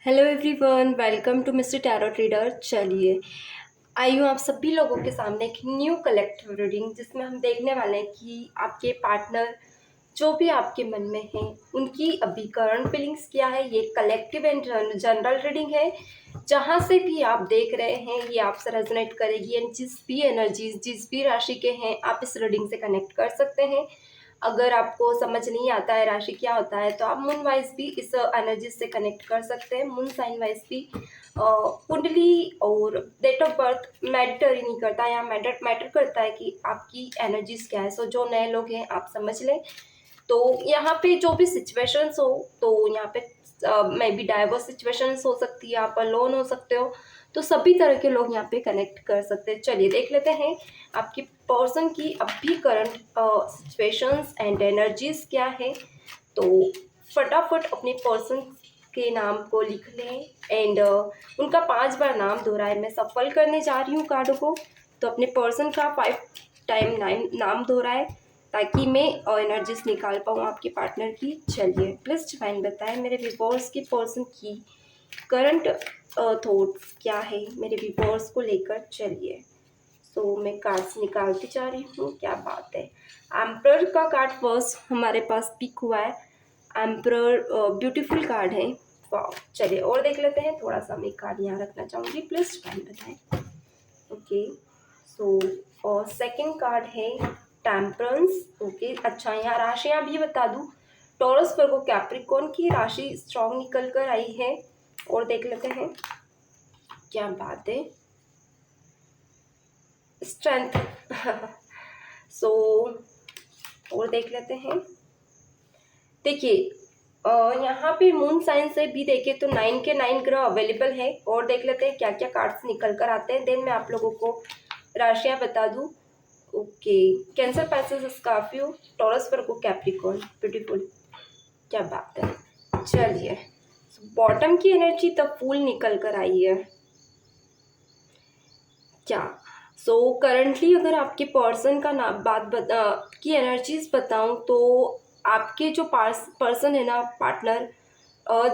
Hello everyone, welcome to mister tarot trader. चलिए आई हूँ आप सभी लोगों के सामने एक न्यू कलेक्टिव रीडिंग, जिसमें हम देखने वाले हैं कि आपके पार्टनर जो भी आपके मन में हैं उनकी अभी करंट फीलिंग्स क्या है। ये कलेक्टिव एंड जनरल रीडिंग है। जहाँ से भी आप देख रहे हैं ये आपसे रेजोनेट करेगी एंड जिस भी एनर्जीज जिस भी राशि के हैं आप इस रीडिंग से कनेक्ट कर सकते हैं। अगर आपको समझ नहीं आता है राशि क्या होता है तो आप मून वाइज भी इस एनर्जी से कनेक्ट कर सकते हैं। मून साइन वाइज भी कुंडली और डेट ऑफ बर्थ मैटर ही नहीं करता, यहाँ मैटर करता है कि आपकी एनर्जीज क्या है। सो जो नए लोग हैं आप समझ लें तो यहाँ पे जो भी सिचुएशंस हो, तो यहाँ पे मे बी डाइवर्स सिचुएशंस हो सकती है, आप अलोन हो सकते हो, तो सभी तरह के लोग यहाँ पे कनेक्ट कर सकते हैं। चलिए देख लेते हैं आपकी पर्सन की अभी करंट सिचुएशंस एंड एनर्जीज क्या है। तो फटाफट अपने पर्सन के नाम को लिख लें एंड उनका 5 बार नाम दोहराए। मैं सफल करने जा रही हूँ कार्ड को, तो अपने पर्सन का 5 टाइम नाम दोहराए ताकि मैं एनर्जीज निकाल पाऊँ आपके पार्टनर की। चलिए प्लीज़ डिवाइन बताएं मेरे व्यूअर्स की पर्सन की करंट थॉट्स क्या है मेरे व्यूअर्स को लेकर। चलिए सो मैं कार्ड्स निकालती जा रही हूँ। क्या बात है, एम्परर का कार्ड फर्स्ट हमारे पास पिक हुआ है। एम्परर ब्यूटीफुल कार्ड है, वाह। चलिए और देख लेते हैं, थोड़ा सा मैं कार्ड यहाँ रखना चाहूँगी, प्लीज़ डिवाइन बताएं। ओके सो और सेकेंड कार्ड है टेम्परेंस। ओके अच्छा, यहाँ राशियाँ भी बता दूँ, टॉरस वर्गो कैप्रिकॉर्न की राशि स्ट्रॉन्ग निकल कर आई है। और देख लेते हैं क्या बात है, स्ट्रेंथ सो और देख लेते हैं। देखिए यहाँ पे मून साइन से भी देखे तो 9 के 9 ग्रह अवेलेबल है। और देख लेते हैं क्या क्या कार्ड्स निकल कर आते हैं, देन मैं आप लोगों को राशियाँ बता दूँ। Okay cancer, passage, Scorpio, Taurus Virgo Capricorn, beautiful, क्या बात है। चलिए बॉटम की एनर्जी तब फूल निकल कर आई है क्या। सो करंटली अगर आपके पर्सन का नाम की एनर्जीज बताऊं तो आपके जो पर्सन है ना पार्टनर,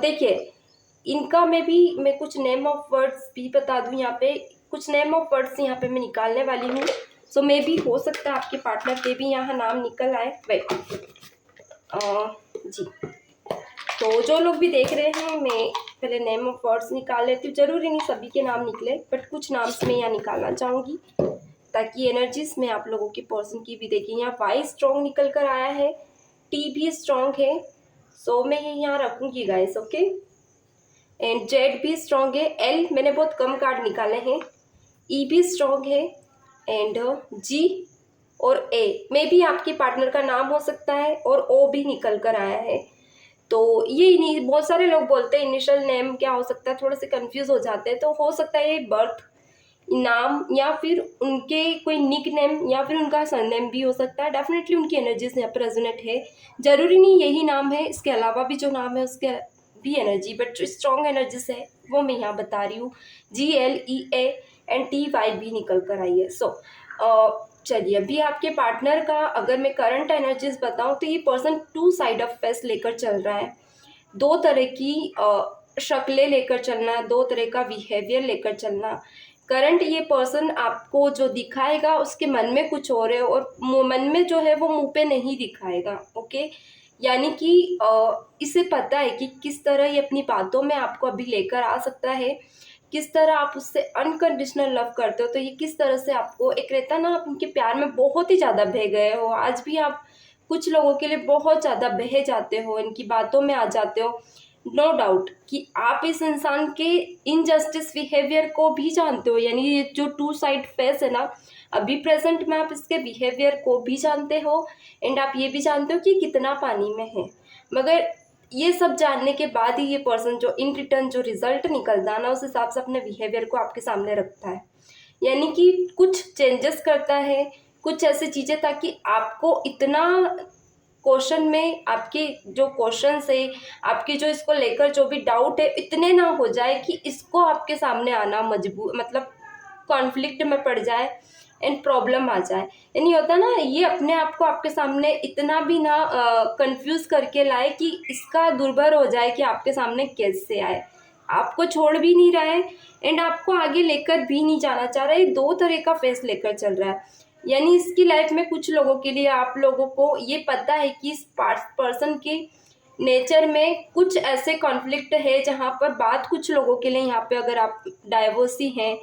देखिए इनका मैं कुछ नेम ऑफ वर्ड्स भी बता दूं। यहाँ पे कुछ नेम ऑफ वर्ड्स यहाँ पे मैं निकालने वाली हूँ। सो मे भी हो सकता है आपके पार्टनर के भी यहाँ नाम निकल आए। वेट जी, तो जो लोग भी देख रहे हैं मैं पहले नेम ऑफ वर्ड्स निकाल लेती हूँ। जरूरी नहीं सभी के नाम निकले, बट कुछ नाम मैं यहाँ निकालना चाहूँगी ताकि एनर्जीज में आप लोगों के पर्सन की भी देखिए। यहाँ वाई स्ट्रॉन्ग निकल कर आया है, टी भी स्ट्रॉन्ग है, सो मैं ये यहाँ रखूँगी गाइस। ओके एंड जेड भी स्ट्रॉन्ग है, एल मैंने बहुत कम कार्ड निकाले हैं, ई भी स्ट्रॉन्ग है एंड जी और ए में भी आपके पार्टनर का नाम हो सकता है और ओ भी निकल कर आया है। तो ये नहीं, बहुत सारे लोग बोलते हैं इनिशियल नेम क्या हो सकता है, थोड़े से कंफ्यूज हो जाते हैं। तो हो सकता है ये बर्थ नाम या फिर उनके कोई निक नेम या फिर उनका सरनेम भी हो सकता है। डेफिनेटली उनकी एनर्जीज यहाँ पर रेजोनेट है। जरूरी नहीं यही नाम है, इसके अलावा भी जो नाम है उसके भी एनर्जी, बट जो स्ट्रॉन्ग एनर्जीज है वो मैं यहाँ बता रही हूँ। GLEA एंड TY भी निकल कर आई है। सो चलिए अभी आपके पार्टनर का अगर मैं करंट एनर्जीज बताऊं तो ये पर्सन 2 साइड ऑफ फेस लेकर चल रहा है, 2 तरह की शक्लें लेकर चलना, 2 तरह का बिहेवियर लेकर चलना। करंट ये पर्सन आपको जो दिखाएगा उसके मन में कुछ और है और मन में जो है वो मुंह पे नहीं दिखाएगा। ओके यानी कि इसे पता है कि किस तरह ये अपनी बातों में आपको अभी लेकर आ सकता है, किस तरह आप उससे अनकंडीशनल लव करते हो। तो ये किस तरह से आपको एक रहता ना, आप उनके प्यार में बहुत ही ज़्यादा बह गए हो, आज भी आप कुछ लोगों के लिए बहुत ज़्यादा बह जाते हो, इनकी बातों में आ जाते हो। नो डाउट कि आप इस इंसान के इनजस्टिस बिहेवियर को भी जानते हो, यानी ये जो 2 साइड फेस है ना, अभी प्रेजेंट में आप इसके बिहेवियर को भी जानते हो एंड आप ये भी जानते हो कि कितना पानी में है। मगर ये सब जानने के बाद ही ये पर्सन जो इन रिटर्न जो रिजल्ट निकलता है ना, उस हिसाब से अपने बिहेवियर को आपके सामने रखता है, यानी कि कुछ चेंजेस करता है, कुछ ऐसी चीज़ें ताकि आपको इतना क्वेश्चन में आपके जो क्वेश्चन है, आपकी जो इसको लेकर जो भी डाउट है, इतने ना हो जाए कि इसको आपके सामने आना मजबूर, मतलब कॉन्फ्लिक्ट में पड़ जाए एंड प्रॉब्लम आ जाए। यानी होता ना, ये अपने आप को आपके सामने इतना भी ना कंफ्यूज करके लाए कि इसका दुर्भर हो जाए कि आपके सामने कैसे आए। आपको छोड़ भी नहीं रहा है एंड आपको आगे लेकर भी नहीं जाना चाह रहा है। दो तरह का फेस लेकर चल रहा है। यानी इसकी लाइफ में कुछ लोगों के लिए आप लोगों को ये पता है कि इस पर्सन के नेचर में कुछ ऐसे कॉन्फ्लिक्ट है जहाँ पर बात कुछ लोगों के लिए, यहाँ पे अगर आप डाइवोर्सी हैं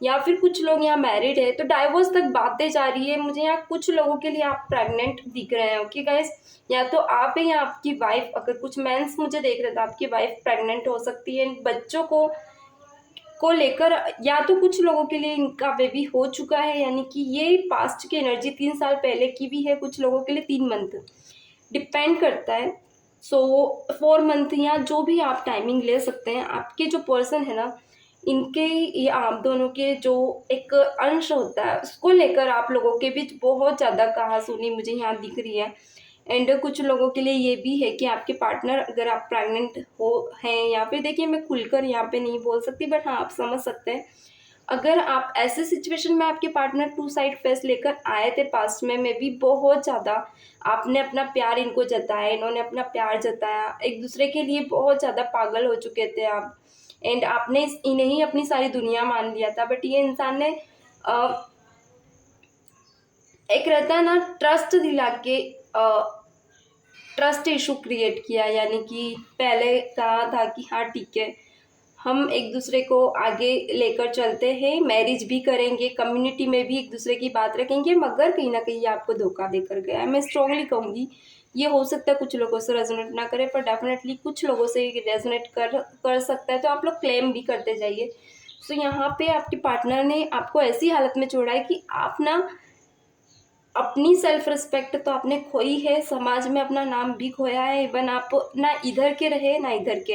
या फिर कुछ लोग यहाँ मैरिड है तो डाइवोर्स तक बातें जा रही है। मुझे यहाँ कुछ लोगों के लिए आप प्रेग्नेंट दिख रहे हैं। ओके गाइस, या तो आप है या आपकी वाइफ, अगर कुछ मेंस मुझे देख रहे तो आपकी वाइफ प्रेग्नेंट हो सकती है। बच्चों को लेकर या तो कुछ लोगों के लिए इनका बेबी हो चुका है, यानी कि ये पास्ट की एनर्जी 3 साल पहले की भी है, कुछ लोगों के लिए 3 मंथ डिपेंड करता है। सो 4 मंथ या जो भी आप टाइमिंग ले सकते हैं। आपके जो पर्सन है ना, इनके ये आप दोनों के जो एक अंश होता है उसको लेकर आप लोगों के बीच बहुत ज़्यादा कहासुनी मुझे यहाँ दिख रही है। एंड कुछ लोगों के लिए ये भी है कि आपके पार्टनर, अगर आप प्रेग्नेंट हो हैं या फिर देखिए मैं खुलकर यहाँ पे नहीं बोल सकती बट हाँ आप समझ सकते हैं, अगर आप ऐसे सिचुएशन में आपके पार्टनर 2 साइड फेस लेकर आए थे पास्ट में भी बहुत ज़्यादा आपने अपना प्यार इनको जताया, इन्होंने अपना प्यार जताया, एक दूसरे के लिए बहुत ज़्यादा पागल हो चुके थे आप। एंड आपने इन्हें ही अपनी सारी दुनिया मान लिया था। बट ये इंसान ने एक रहता है ना ट्रस्ट दिला के ट्रस्ट इशू क्रिएट किया। यानी कि पहले कहा था कि हाँ ठीक है हम एक दूसरे को आगे लेकर चलते हैं, मैरिज भी करेंगे, कम्युनिटी में भी एक दूसरे की बात रखेंगे, मगर कहीं ना कहीं आपको धोखा देकर गया है। मैं स्ट्रांगली कहूँगी, ये हो सकता है कुछ लोगों से रेजोनेट ना करे पर डेफिनेटली कुछ लोगों से रेजोनेट कर सकता है, तो आप लोग क्लेम भी करते जाइए। सो यहाँ पे आपके पार्टनर ने आपको ऐसी हालत में छोड़ा है कि आप ना अपनी सेल्फ रिस्पेक्ट तो आपने खोई है, समाज में अपना नाम भी खोया है, इवन आप ना इधर के रहे ना इधर के।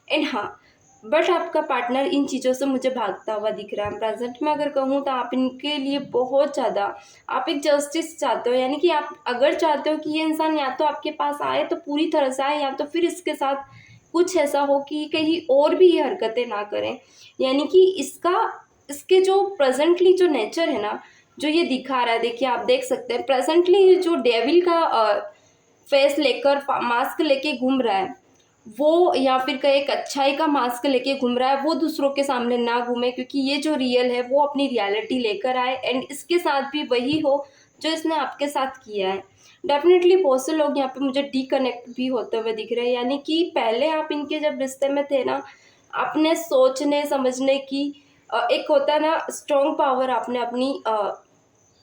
एंड हाँ, बट आपका पार्टनर इन चीज़ों से मुझे भागता हुआ दिख रहा है। प्रेजेंट में अगर कहूँ तो आप इनके लिए बहुत ज़्यादा आप एक जस्टिस चाहते हो। यानी कि आप अगर चाहते हो कि ये इंसान या तो आपके पास आए तो पूरी तरह से आए, या तो फिर इसके साथ कुछ ऐसा हो कि कहीं और भी ये हरकतें ना करें। यानी कि इसके जो प्रेजेंटली जो नेचर है ना, जो ये दिखा रहा है, देखिए आप देख सकते हैं प्रेजेंटली जो डेविल का फेस लेकर मास्क लेके घूम रहा है वो, या फिर कहीं एक अच्छाई का मास्क लेके घूम रहा है, वो दूसरों के सामने ना घूमे, क्योंकि ये जो रियल है वो अपनी रियलिटी लेकर आए एंड इसके साथ भी वही हो जो इसने आपके साथ किया है। डेफिनेटली बहुत से लोग यहाँ पे मुझे डिकनेक्ट भी होते हुए दिख रहे हैं। यानी कि पहले आप इनके जब रिश्ते में थे ना, आपने सोचने समझने की एक होता है ना स्ट्रॉन्ग पावर आपने अपनी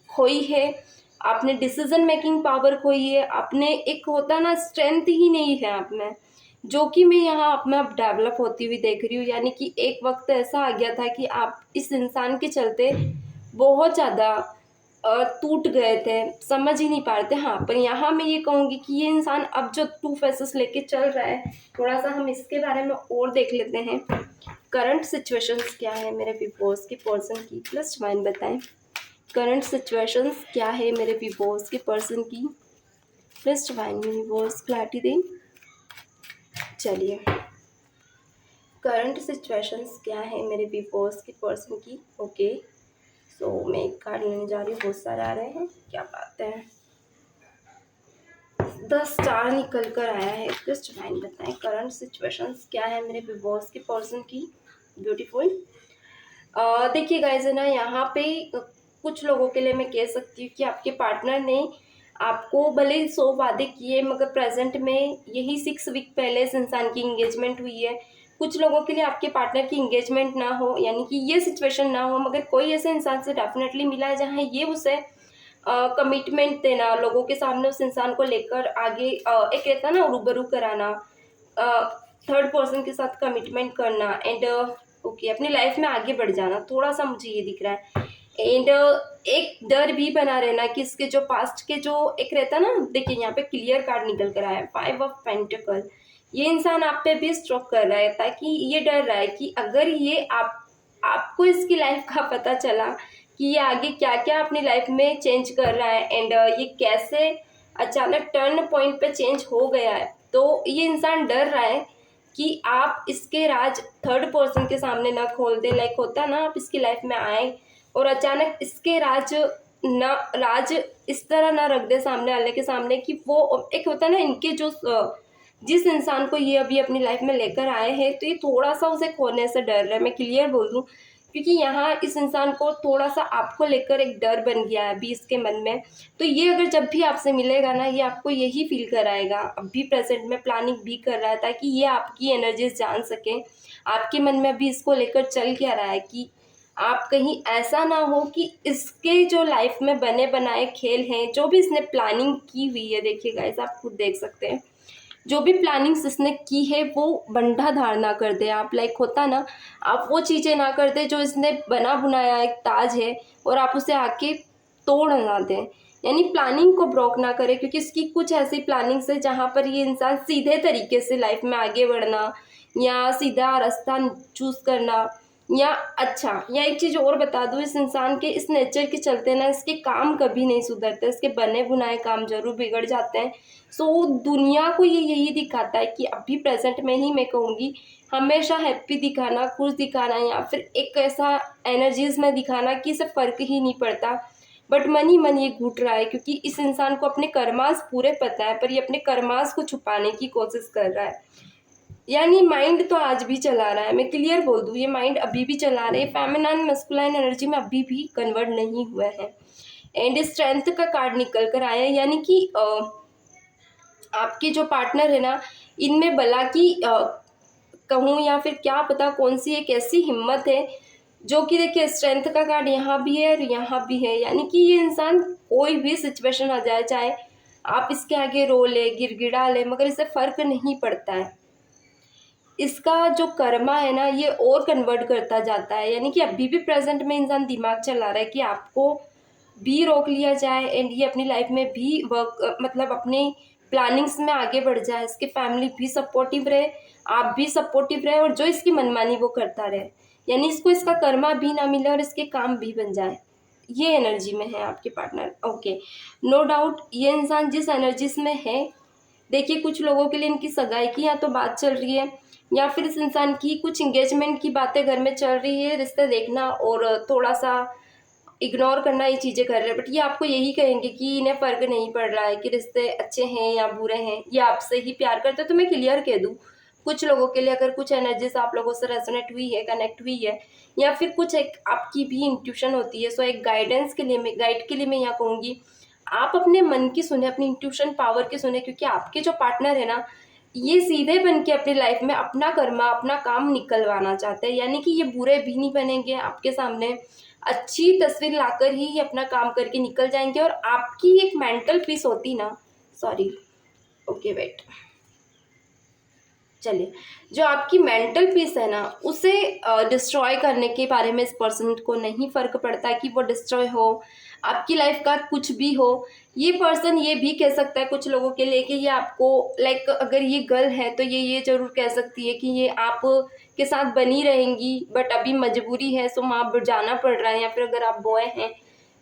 खोई है, आपने डिसीजन मेकिंग पावर खोई है, आपने एक होता ना स्ट्रेंथ ही नहीं है आप में, जो कि मैं यहाँ आप में अब डेवलप होती हुई देख रही हूँ। यानी कि एक वक्त ऐसा आ गया था कि आप इस इंसान के चलते बहुत ज़्यादा टूट गए थे, समझ ही नहीं पा रहे थे। हाँ, पर यहाँ मैं ये कहूँगी कि ये इंसान अब जो 2 फेसेस लेके चल रहा है, थोड़ा सा हम इसके बारे में और देख लेते हैं। करंट सिचुएशंस क्या है मेरे विवोर्स के पर्सन की, प्लस माइन बताएं। करंट सिचुएशंस क्या है मेरे विवोर्स के पर्सन की, प्लस डिवाइन यूनिवर्स क्लैरिटी दें। चलिए, करंट सिचुएशंस क्या है मेरे विवोर्स के पर्सन की। ओके, सो मैं एक कार्ड लेने जा रही हूँ, बहुत सारे आ रहे हैं, क्या बात है। 10 स्टार निकल कर आया है। प्लस डिवाइन बताएं करंट सिचुएशंस क्या है मेरे विवोर्स के पर्सन की। ब्यूटीफुल। देखिए गाइज है ना, यहाँ पे कुछ लोगों के लिए मैं कह सकती हूँ कि आपके पार्टनर ने आपको भले 100 वादे किए, मगर प्रेजेंट में यही 6 वीक पहले इस इंसान की इंगेजमेंट हुई है। कुछ लोगों के लिए आपके पार्टनर की इंगेजमेंट ना हो, यानी कि ये सिचुएशन ना हो, मगर कोई ऐसे इंसान से डेफिनेटली मिला है जहाँ ये उसे कमिटमेंट देना, लोगों के सामने उस इंसान को लेकर आगे एक रहता ना रूबरू कराना, थर्ड पर्सन के साथ कमिटमेंट करना एंड ओके अपनी लाइफ में आगे बढ़ जाना, थोड़ा सा मुझे ये दिख रहा है। एंड एक डर भी बना रहना कि इसके जो पास्ट के जो एक रहता ना, देखिए यहाँ पे क्लियर कार्ड निकल कर आया है 5 ऑफ पेंटिकल। ये इंसान आप पे भी स्ट्रोक कर रहा है ताकि ये डर रहा है कि अगर ये आपको इसकी लाइफ का पता चला कि ये आगे क्या क्या अपनी लाइफ में चेंज कर रहा है एंड ये कैसे अचानक टर्न पॉइंट पे चेंज हो गया है, तो ये इंसान डर रहा है कि आप इसके राज थर्ड पर्सन के सामने ना खोल दे। लाइक होता ना, आप इसकी लाइफ में आए और अचानक इसके राज इस तरह ना रख दे सामने वाले के सामने कि वो एक होता ना इनके जो जिस इंसान को ये अभी अपनी लाइफ में लेकर आए हैं, तो ये थोड़ा सा उसे खोने से डर रहा है, मैं क्लियर बोल दूँ, क्योंकि यहाँ इस इंसान को थोड़ा सा आपको लेकर एक डर बन गया है अभी इसके मन में। तो ये अगर जब भी आपसे मिलेगा ना, ये आपको यही फील कराएगा, अभी प्रेजेंट में प्लानिंग भी कर रहा है ताकि ये आपकी एनर्जीज जान सके, आपके मन में अभी इसको लेकर चल क्या रहा है, कि आप कहीं ऐसा ना हो कि इसके जो लाइफ में बने बनाए खेल हैं, जो भी इसने प्लानिंग की हुई है, देखिए गाइस आप खुद देख सकते हैं, जो भी प्लानिंग्स इसने की है वो बंधा धार ना कर दे आप, लाइक होता ना, आप वो चीज़ें ना कर दे जो इसने बना बुनाया एक ताज है और आप उसे आके तोड़ ना दें, यानी प्लानिंग को ब्रोक ना करे, क्योंकि इसकी कुछ ऐसी प्लानिंग्स है जहाँ पर ये इंसान सीधे तरीके से लाइफ में आगे बढ़ना या सीधा रास्ता चूज करना, या अच्छा, या एक चीज़ और बता दूँ, इस इंसान के इस नेचर के चलते ना इसके काम कभी नहीं सुधरते, इसके बने बुनाए काम जरूर बिगड़ जाते हैं। सो दुनिया को ये यही दिखाता है कि अभी प्रेजेंट में ही मैं कहूँगी, हमेशा हैप्पी दिखाना, खुश दिखाना, या फिर एक ऐसा एनर्जीज में दिखाना कि इसे फ़र्क ही नहीं पड़ता, बट मन ही मन ये घुट रहा है, क्योंकि इस इंसान को अपने कर्मास पूरे पता है, पर ये अपने कर्मास को छुपाने की कोशिश कर रहा है। यानी माइंड तो आज भी चला रहा है, मैं क्लियर बोल दूँ, ये माइंड अभी भी चला रहा है, फेमिनाइन मस्कुलाइन एनर्जी में अभी भी कन्वर्ट नहीं हुआ है। एंड स्ट्रेंथ का कार्ड निकल कर आया है, यानी कि आपके जो पार्टनर है ना, इनमें भला की कहूँ या फिर क्या पता कौन सी एक ऐसी हिम्मत है, जो कि देखिए स्ट्रेंथ का कार्ड यहाँ भी है और यहाँ भी है, यानी कि ये इंसान कोई भी सिचुएशन आ जाए, चाहे आप इसके आगे रो ले, गिड़गिड़ा ले, मगर इसे फर्क नहीं पड़ता है। इसका जो कर्मा है ना, ये और कन्वर्ट करता जाता है, यानी कि अभी भी प्रेजेंट में इंसान दिमाग चला रहा है कि आपको भी रोक लिया जाए एंड ये अपनी लाइफ में भी वर्क मतलब अपने प्लानिंग्स में आगे बढ़ जाए, इसकी फैमिली भी सपोर्टिव रहे, आप भी सपोर्टिव रहे, और जो इसकी मनमानी वो करता रहे, यानी इसको इसका कर्मा भी ना मिले और इसके काम भी बन जाए। ये एनर्जी में है आपके पार्टनर। ओके, नो डाउट ये इंसान जिस एनर्जीज में है, देखिए कुछ लोगों के लिए इनकी सगाई की या तो बात चल रही है, या फिर इस इंसान की कुछ इंगेजमेंट की बातें घर में चल रही है, रिश्ते देखना और थोड़ा सा इग्नोर करना, ये चीज़ें कर रहे हैं, बट ये आपको यही कहेंगे कि इन्हें फ़र्क नहीं पड़ रहा है कि रिश्ते अच्छे हैं या बुरे हैं, ये आपसे ही प्यार करते हैं। तो मैं क्लियर कह दूँ, कुछ लोगों के लिए अगर कुछ एनर्जीज आप लोगों से रेजोनेट हुई है, कनेक्ट हुई है, या फिर कुछ एक आपकी भी इंट्यूशन होती है, सो एक गाइडेंस के लिए, मैं गाइड के लिए मैं यहाँ कहूँगी, आप अपने मन की सुने, अपनी इंट्यूशन पावर की सुने, क्योंकि आपके जो पार्टनर है ना, ये सीधे बन के अपनी लाइफ में अपना कर्मा, अपना काम निकलवाना चाहते हैं, यानी कि ये बुरे भी नहीं बनेंगे, आपके सामने अच्छी तस्वीर लाकर ही ये अपना काम करके निकल जाएंगे, और आपकी एक मेंटल पीस होती ना, सॉरी, ओके वेट, चलिए, जो आपकी मेंटल पीस है ना, उसे डिस्ट्रॉय करने के बारे में इस पर्सन को नहीं फर्क पड़ता कि वो डिस्ट्रॉय हो, आपकी लाइफ का कुछ भी हो। ये पर्सन ये भी कह सकता है कुछ लोगों के लिए कि ये आपको लाइक अगर ये गर्ल है तो ये जरूर कह सकती है कि ये आप के साथ बनी रहेंगी, बट अभी मजबूरी है, सो वहाँ जाना पड़ रहा है। या फिर अगर आप बॉय हैं,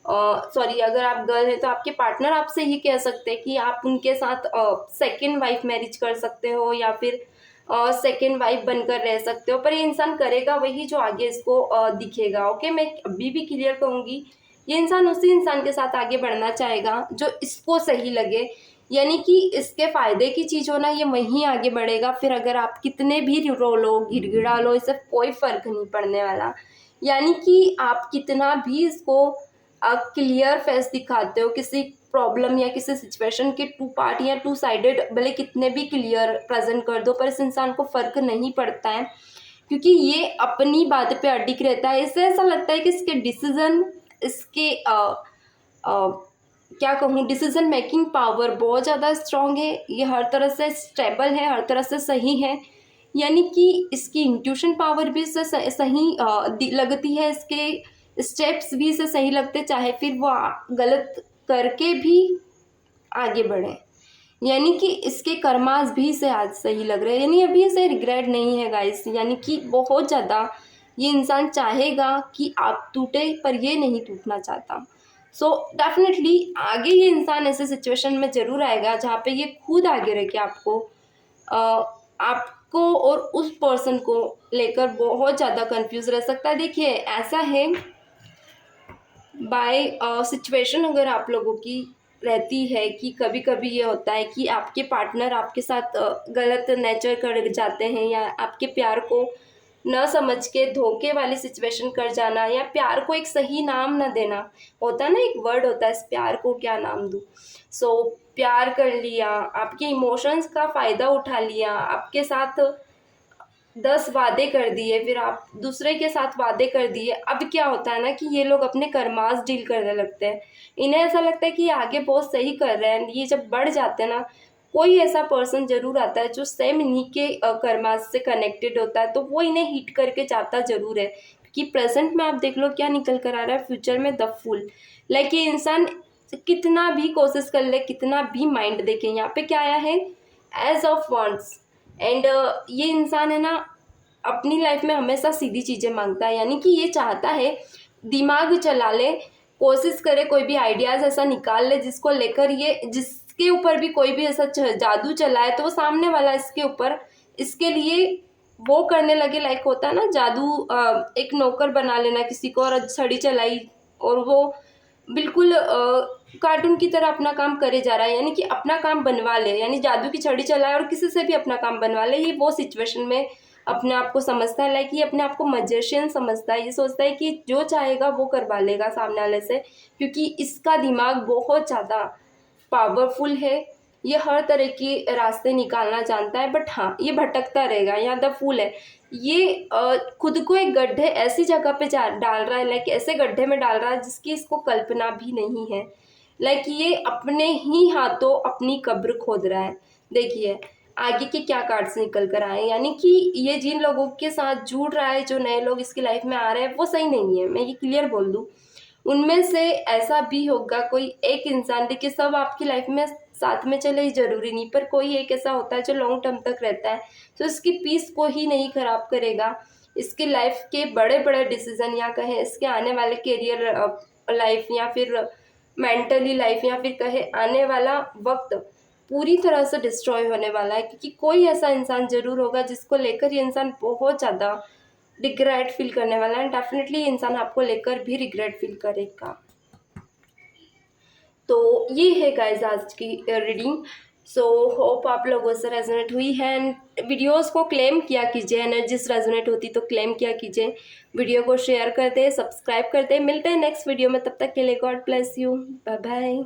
सॉरी अगर आप गर्ल हैं, तो आपके पार्टनर आपसे ही कह सकते हैं कि आप उनके साथ सेकेंड वाइफ मैरिज कर सकते हो, या फिर सेकेंड वाइफ बनकर रह सकते हो, पर ये इंसान करेगा वही जो आगे इसको दिखेगा। ओके, मैं अभी भी क्लियर कहूँगी, ये इंसान उसी इंसान के साथ आगे बढ़ना चाहेगा जो इसको सही लगे, यानी कि इसके फायदे की चीज़ हो ना, ये वहीं आगे बढ़ेगा। फिर अगर आप कितने भी रो लो, गिड़गिड़ा लो, इससे कोई फर्क नहीं पड़ने वाला, यानी कि आप कितना भी इसको क्लियर फेस दिखाते हो, किसी प्रॉब्लम या किसी सिचुएशन के टू पार्ट या टू साइडेड भले कितने भी क्लियर प्रेजेंट कर दो, पर इस इंसान को फर्क नहीं पड़ता है, क्योंकि ये अपनी बात पे अडिग रहता है। इससे ऐसा लगता है कि इसके डिसीजन, इसके क्या कहूँ, डिसीजन मेकिंग पावर बहुत ज़्यादा स्ट्रांग है, ये हर तरह से स्टेबल है, हर तरह से सही है, यानी कि इसकी इंट्यूशन पावर भी इससे सही लगती है, इसके स्टेप्स भी इसे सही लगते, चाहे फिर वो गलत करके भी आगे बढ़े, यानी कि इसके कर्मास भी इसे आज सही लग रहे हैं, यानी अभी इसे रिग्रेट नहीं है गाइस, यानी कि बहुत ज़्यादा ये इंसान चाहेगा कि आप टूटे, पर ये नहीं टूटना चाहता। सो डेफिनेटली आगे ये इंसान ऐसे सिचुएशन में ज़रूर आएगा जहाँ पे ये खुद आगे रह के आपको और उस पर्सन को लेकर बहुत ज़्यादा कंफ्यूज रह सकता है। देखिए ऐसा है, बाय सिचुएशन अगर आप लोगों की रहती है कि कभी कभी ये होता है कि आपके पार्टनर आपके साथ गलत नेचर कर जाते हैं, या आपके प्यार को न समझ के धोखे वाली सिचुएशन कर जाना, या प्यार को एक सही नाम न देना। होता है ना, एक वर्ड होता है, इस प्यार को क्या नाम दूँ। सो प्यार कर लिया, आपके इमोशंस का फ़ायदा उठा लिया, आपके साथ 10 वादे कर दिए, फिर आप दूसरे के साथ वादे कर दिए। अब क्या होता है ना कि ये लोग अपने कर्मास डील करने लगते हैं। इन्हें ऐसा लगता है कि ये आगे बहुत सही कर रहे हैं। ये जब बढ़ जाते हैं ना, कोई ऐसा पर्सन ज़रूर आता है जो सेम इन्हीं के कर्मास से कनेक्टेड होता है, तो वो इन्हें हिट करके जाता ज़रूर है। क्योंकि प्रेज़ेंट में आप देख लो क्या निकल कर आ रहा है, फ्यूचर में द फूल। लाइक ये इंसान कितना भी कोशिश कर ले, कितना भी माइंड देखे, यहाँ पे क्या आया है, एज ऑफ वांट्स। एंड ये इंसान है ना, अपनी लाइफ में हमेशा सीधी चीज़ें मांगता है। यानी कि ये चाहता है दिमाग चला ले, कोशिश करे, कोई भी आइडियाज़ ऐसा निकाल ले जिसको लेकर ये, जिसके ऊपर भी कोई भी ऐसा जादू चलाए तो वो सामने वाला इसके ऊपर, इसके लिए वो करने लगे। लाइक होता है ना जादू, एक नौकर बना लेना किसी को, और छड़ी चलाई और वो बिल्कुल कार्टून की तरह अपना काम करे जा रहा है। यानी कि अपना काम बनवा ले, यानी जादू की छड़ी चलाए और किसी से भी अपना काम बनवा ले। ये वो सिचुएशन में अपने आप को समझता है। लाइक ये अपने आप को मैजिशियन समझता है। ये सोचता है कि जो चाहेगा वो करवा लेगा सामने वाले से, क्योंकि इसका दिमाग बहुत ज़्यादा पावरफुल है। ये हर तरह के रास्ते निकालना जानता है, बट हाँ ये भटकता रहेगा। यहाँ द फूल है, ये खुद को एक गड्ढे ऐसी जगह पे डाल रहा है, लाइक ऐसे गड्ढे में डाल रहा है जिसकी इसको कल्पना भी नहीं है। लाइक ये अपने ही हाथों अपनी कब्र खोद रहा है। देखिए आगे के क्या कार्ड्स निकल कर आए, यानी कि ये जिन लोगों के साथ जुड़ रहा है, जो नए लोग इसकी लाइफ में आ रहे हैं, वो सही नहीं है, मैं ये क्लियर बोल दूँ। उनमें से ऐसा भी होगा कोई एक इंसान, देखिए सब आपकी लाइफ में साथ में चले ही ज़रूरी नहीं, पर कोई एक ऐसा होता है जो लॉन्ग टर्म तक रहता है, तो इसकी पीस को ही नहीं ख़राब करेगा। इसकी लाइफ के बड़े बड़े डिसीजन, या कहें इसके आने वाले करियर लाइफ, या फिर मेंटली लाइफ, या फिर कहे आने वाला वक्त पूरी तरह से डिस्ट्रॉय होने वाला है। क्योंकि कोई ऐसा इंसान ज़रूर होगा जिसको लेकर ये इंसान बहुत ज़्यादा रिग्रेट फील करने वाला है। डेफिनेटली इंसान आपको लेकर भी रिग्रेट फील करेगा। तो ये है गाइस आज की रीडिंग। सो होप आप लोगों से रेजोनेट हुई है। एंड वीडियोस को क्लेम किया कीजिए, एनर्जीज रेजोनेट होती तो क्लेम किया कीजिए। वीडियो को शेयर करते, सब्सक्राइब करते। मिलते हैं नेक्स्ट वीडियो में, तब तक के लिए God bless you, bye bye.